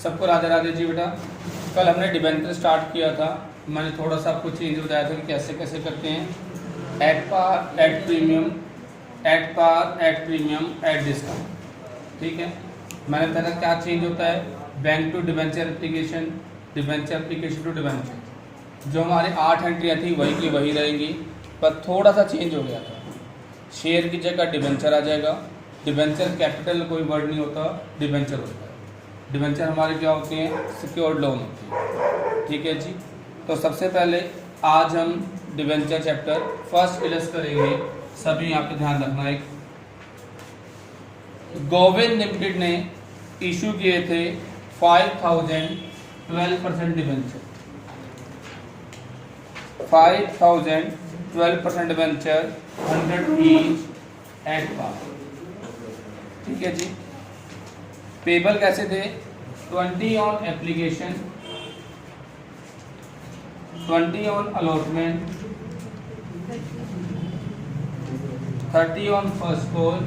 सबको राधे राधे जी बेटा। कल हमने डिबेंचर स्टार्ट किया था, मैंने थोड़ा सा आपको चेंज बताया था कि कैसे कैसे करते हैं। At par, at premium, at par, at premium, at discount. ठीक है, मैंने बताया क्या चेंज होता है। Bank to debenture application, debenture application to debenture. जो हमारे 8 एंट्रियाँ थी वही की वही रहेंगी, पर थोड़ा सा चेंज हो गया था। शेयर की जगह डिबेंचर आ जाएगा। डिबेंचर कैपिटल कोई वर्ड नहीं होता, डिबेंचर होता है। डिबेंचर हमारे क्या होते हैं, सिक्योर्ड लोन होते हैं। ठीक है जी, तो सबसे पहले आज हम डिबेंचर चैप्टर फर्स्ट इलस्ट करेंगे। सभी यहाँ पे ध्यान रखना। एक गोविंद लिमिटेड ने इशू किए थे 5000 12% debenture, 5000 12% debenture 100 each at par. ठीक है जी, पेबल कैसे थे, 20 on application, 20 on allotment, 30 on first call,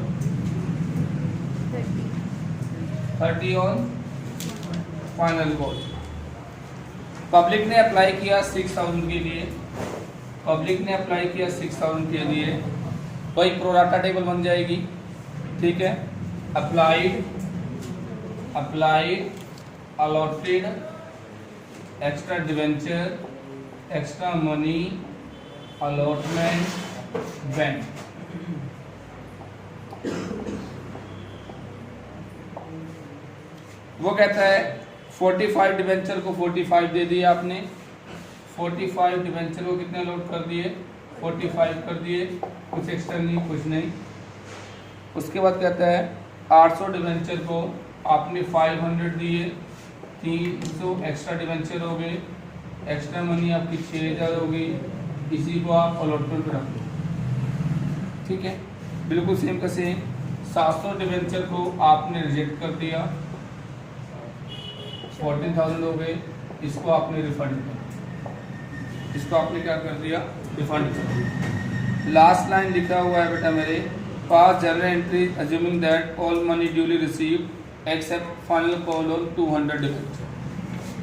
30 on final call. Public ने अप्लाई किया 6000 के लिए, पब्लिक ने अप्लाई किया 6000 के लिए, वही प्रोराटा टेबल बन जाएगी। ठीक है, applied, allotted, extra debenture, extra money, allotment, bank. वो कहता है 45 डिवेंचर को 45 दे दिए आपने, 45 डिवेंचर को कितने अलॉट कर दिए, 45 कर दिए, कुछ एक्स्ट्रा नहीं, कुछ नहीं। उसके बाद कहता है 800 डिवेंचर को आपने 500 दिए, 300 एक्स्ट्रा डिवेंचर हो गए, एक्स्ट्रा मनी आपकी 6000 हो गई, इसी को आप अलॉटमेंट पर रख दो। ठीक है, बिल्कुल सेम का सेम। 700 डिवेंचर को आपने रिजेक्ट कर दिया, 14,000 हो गए, इसको आपने रिफंड कर दिया, इसको आपने क्या कर दिया, रिफंड कर दिया। लास्ट लाइन लिखा हुआ है बेटा मेरे पास, general entry assuming that all money duly received except final call on 200 debenture.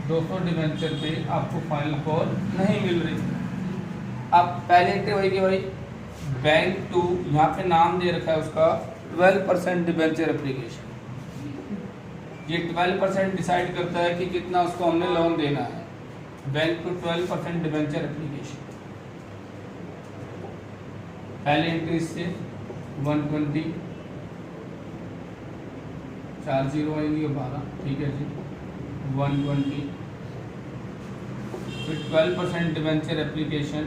200 debenture पे आपको फाइनल कॉल नहीं मिल रही। अब पहले एंट्री वही की वही, बैंक टू, यहाँ पे नाम दे रखा है उसका 12% डिवेंचर एप्लीकेशन। ये 12% डिसाइड करता है कि कितना उसको हमने लोन देना है। Bank to 12% debenture application. पहले एंट्री से 120, 4 जीरो आएंगी और 12। ठीक है जी, 120, फिर 12% debenture application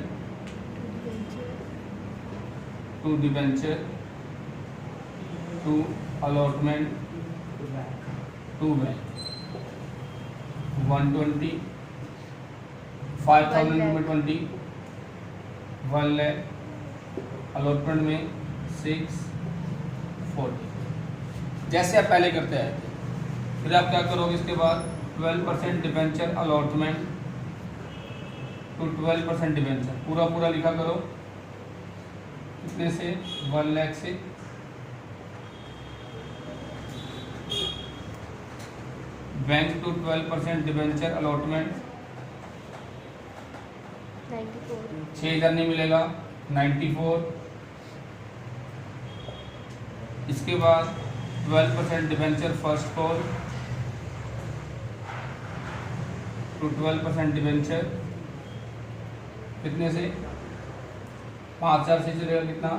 to debenture to allotment to bank, 120, 5000 में 20, 1 लाख, अलॉटमेंट में 640, जैसे आप पहले करते आए थे। फिर आप क्या करोगे इसके बाद, 12% डिवेंचर अलॉटमेंट टू 12% डिवेंचर, पूरा पूरा लिखा करो। कितने से, 1 लाख से, बैंक टू 12% डिवेंचर अलॉटमेंट 6000 नहीं मिलेगा, 94। इसके बाद 12% debenture first call to 12% debenture, कितने से, 5000 से चलेगा कितना,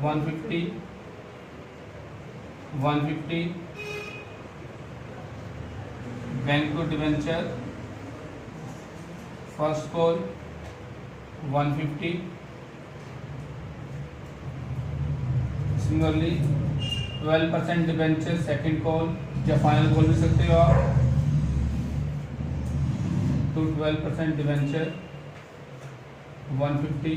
150, 150, bank to debenture first call 150, similarly 12% debenture second call या फाइनल कॉल भी सकते हो आप, टू 12% डिवेंचर 150।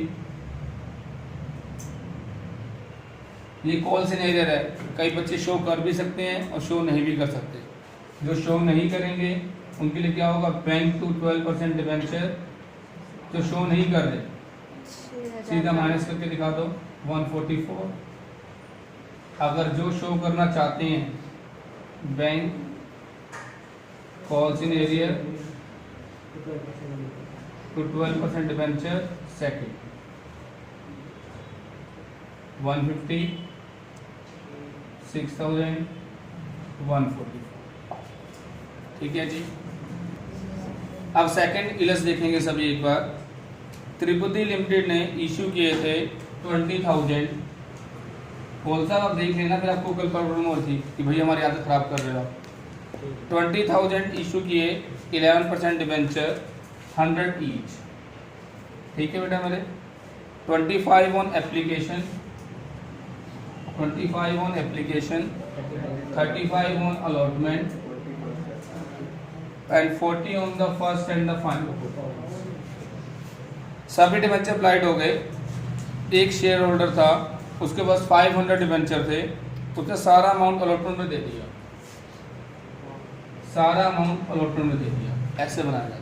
ये कॉल से नहीं दे रहा है, कई बच्चे शो कर भी सकते हैं और शो नहीं भी कर सकते। जो शो नहीं करेंगे उनके लिए क्या होगा, बैंक टू 12% डिवेंचर, जो शो नहीं कर रहे सीधा माइनस करके दिखा दो 144। अगर जो शो करना चाहते हैं bank calls in arrear to 12% debenture second 150 6,000 140। ठीक है जी। अब सेकंड इलस देखेंगे सभी एक बार। त्रिपुटी लिमिटेड ने इशू किए थे 20,000। बोल साहब आप देख लेना, फिर आपको कल प्रॉब्लम और थी कि भाई हमारी आदत खराब कर रहे हो आप। 20,000 इशू किए 11% डिबेंचर 100 ईच। ठीक है बेटा मेरे। 25 on application 35 on allotment and 40 on the first and the final. सभी डिबेंचर अप्लाइड हो गए। एक शेयर होल्डर था, उसके पास 500 डिबेंचर थे, उसने सारा अमाउंट अलॉटमेंट में दे दिया, सारा अमाउंट अलॉटमेंट में दे दिया। ऐसे बनाया जाता है।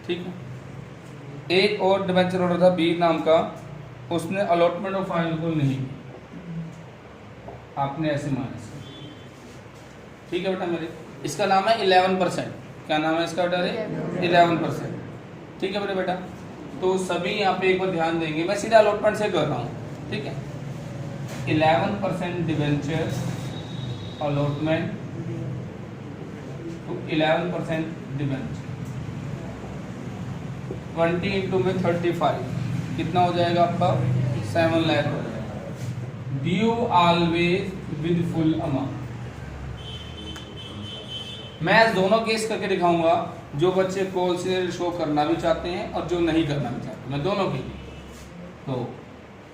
ठीक है। एक और डिबेंचर होल्डर था बी नाम का, उसने अलॉटमेंट और फाइनल को नहीं, आपने ऐसे माइनस। ठीक है बेटा मेरे। इसका नाम है 11%। क्या नाम है इसका बेटा? 11%। ठीक है बेटा बेटा। तो सभी यहाँ पे एक बार ध्यान देंगे, मैं सीधा अलॉटमेंट से कर रहा हूँ। ठीक है। 11% डिबेंचर अलॉटमेंट तो 11% डिबेंचर 20 इंटू में 35 कितना हो जाएगा आपका? 7 लाख हो जाएगा। Due always with full amount. मैं दोनों केस करके दिखाऊंगा, जो बच्चे कॉल से शो करना भी चाहते हैं और जो नहीं करना भी चाहते, मैं दोनों के लिए। तो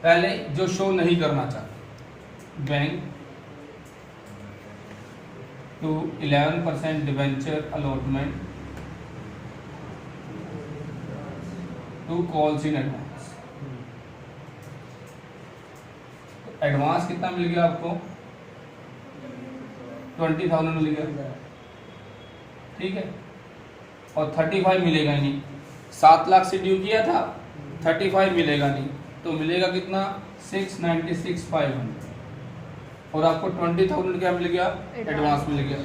पहले जो शो नहीं करना चाहते, bank to 11% debenture allotment to calls in advance. Advance कितना मिल गया आपको? 20,000 मिल गया। ठीक है। और 35 मिलेगा नहीं, 7 लाख से ड्यू किया था, 35 मिलेगा नहीं, तो मिलेगा कितना? 696,500। और आपको 20,000 क्या मिल गया? एडवांस मिल गया।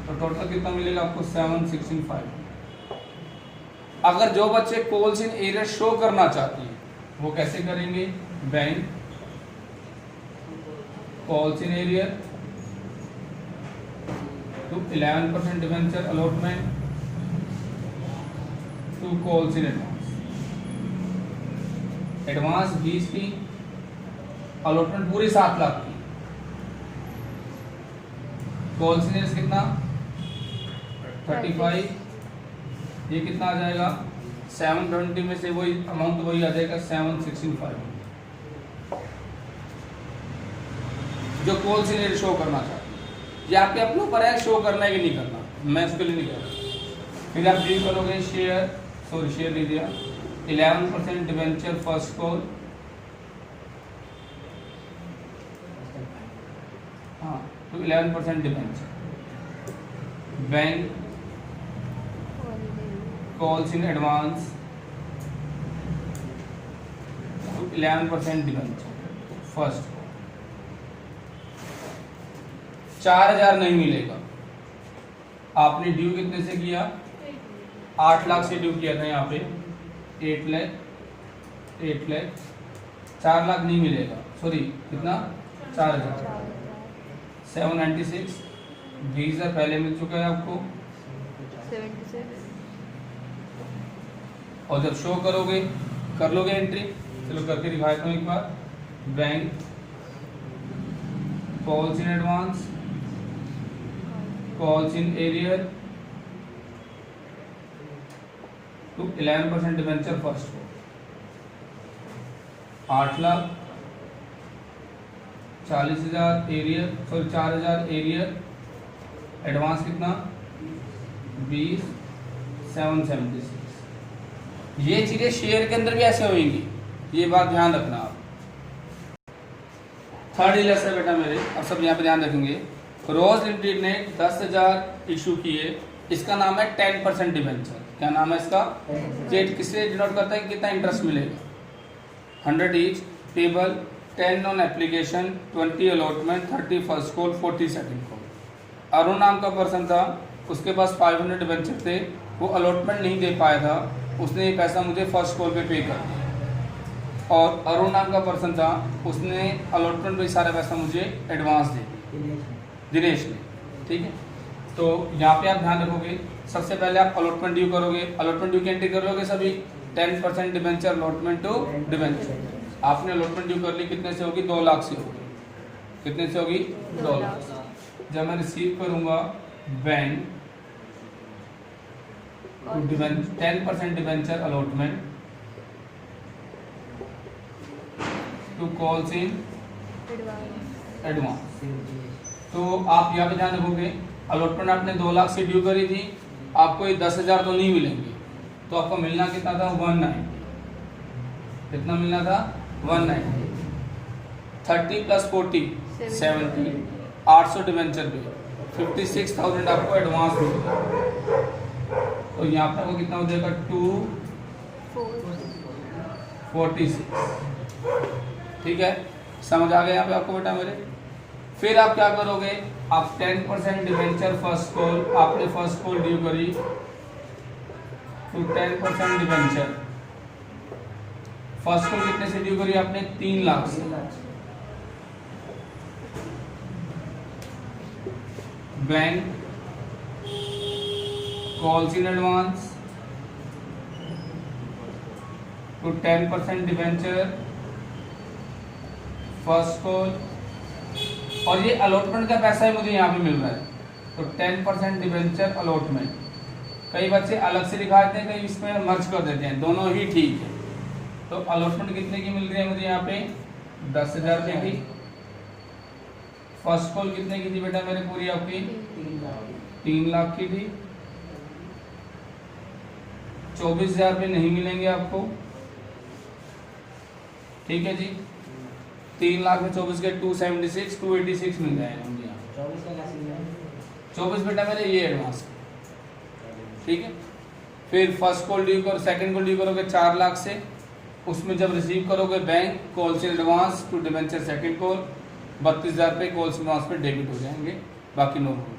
तो टोटल कितना मिलेगा आपको? 716,500। अगर जो बच्चे कॉल्स इन एरियर शो करना चाहते हैं वो कैसे करेंगे? Bank calls in arrear to 11% debenture allotment to calls in advance. Advance 20 की, अलॉटमेंट पूरी 7 लाख की। कॉल्स इन कितना? 35। ये कितना आ जाएगा? 720 में से वही अमाउंट वही आ जाएगा 716,500। जो कॉल्स इन शो करना चाहते हैं, ये आपके अपने ऊपर है शो करना है कि नहीं करना, मैं उसके लिए नहीं कह रहा। फिर आप डील करोगे शेयर ले दिया 11% डिबेंचर फर्स्ट कॉल, हाँ तो 11% debenture bank calls in advance तो 11% डिबेंचर फर्स्ट। 4,000 नहीं मिलेगा। आपने ड्यू कितने से किया? 8 लाख से ड्यू किया था यहाँ पे, 8 लाख 4 लाख नहीं मिलेगा। सॉरी कितना? 4,000 796। 20,000 पहले मिल चुका है आपको 76। और जब शो करोगे कर लोगे एंट्री। चलो करके दिखाता हूँ एक बार। Bank calls in advance calls in arrear to 11% debenture first को 8 lakh 40,000 arrear, sorry 4,000 arrear. Advance कितना? 20 776। ये चीजें शेयर के अंदर भी ऐसे होंगी, ये बात ध्यान रखना आप। थर्ड इलेस है बेटा मेरे, अब सब यहाँ पे ध्यान रखेंगे। रोज लिमिटेड ने 10,000 इशू किए, इसका नाम है 10% डिबेंचर। क्या नाम है इसका? जेट किससे डिनोट करता है कि कितना इंटरेस्ट मिलेगा? 100 each payable 10 on application 20 allotment 30 first call 40 second call. Arun नाम का पर्सन था, उसके पास 500 डिबेंचर थे, वो अलॉटमेंट नहीं दे पाया था, उसने ये पैसा मुझे फर्स्ट कॉल पे पे कर दिया। और अरुण नाम का पर्सन था, उसने अलॉटमेंट पे सारा पैसा मुझे एडवांस दे दिया, दिनेश ने। ठीक है, तो यहाँ पे आप ध्यान रखोगे, सबसे पहले आप अलॉटमेंट ड्यू करोगे, अलॉटमेंट ड्यू की एंट्री करोगे सभी 10% डिबेंचर अलॉटमेंट टू डिबेंचर। आपने अलॉटमेंट ड्यू कर ली, कितने से होगी? 2 लाख से होगी। कितने से होगी? 2 लाख। जब मैं रिसीव करूंगा bank to 10% debenture allotment to calls in advance, तो आप यहाँ पे ध्यान रखोगे, अलॉटमेंट आपने 2 लाख से ड्यू करी थी, आपको ये 10,000 तो नहीं मिलेंगे, तो आपको मिलना कितना था? 190। कितना मिलना था? 190। 30 + 40 70, 800 डिबेंचर पे 56,000 आपको एडवांस मिलेगा। तो यहाँ पर आपको कितना हो जाएगा? 246। ठीक है, समझ आ गया यहाँ पे आपको बेटा मेरे? फिर आप क्या करोगे? आप 10% डिबेंचर फर्स्ट कॉल, आपने फर्स्ट कॉल ड्यू करी तो 10% डिबेंचर फर्स्ट कॉल कितने से ड्यू करी आपने? 3 लाख से। Bank calls in advance to 10% debenture first call, और ये अलॉटमेंट का पैसा ही मुझे यहाँ पे मिल रहा है, तो 10% डिबेंचर अलॉटमेंट। कई बच्चे अलग से लिखा देते हैं, कई इसमें मर्ज कर देते हैं, दोनों ही ठीक है। तो अलॉटमेंट कितने की मिल रही है मुझे यहाँ पे? 10,000 रुपये की। फर्स्ट कॉल कितने की थी बेटा मेरे पूरी आपकी? 3 लाख की थी। 24,000 रुपये नहीं मिलेंगे आपको। ठीक है जी, 3 लाख में 24 के 276, 286 मिल जाएगा मुझे यहाँ। 24 बेटा मेरे ये एडवांस। ठीक है, फिर फर्स्ट कॉल ड्यू करो, सेकंड कॉल ड्यू करोगे 4 लाख से, उसमें जब रिसीव करोगे बैंक कॉल से advance to debenture second call 32,000 रुपये कॉल से एडवांस पे डेबिट हो जाएंगे, बाकी नॉर्मल।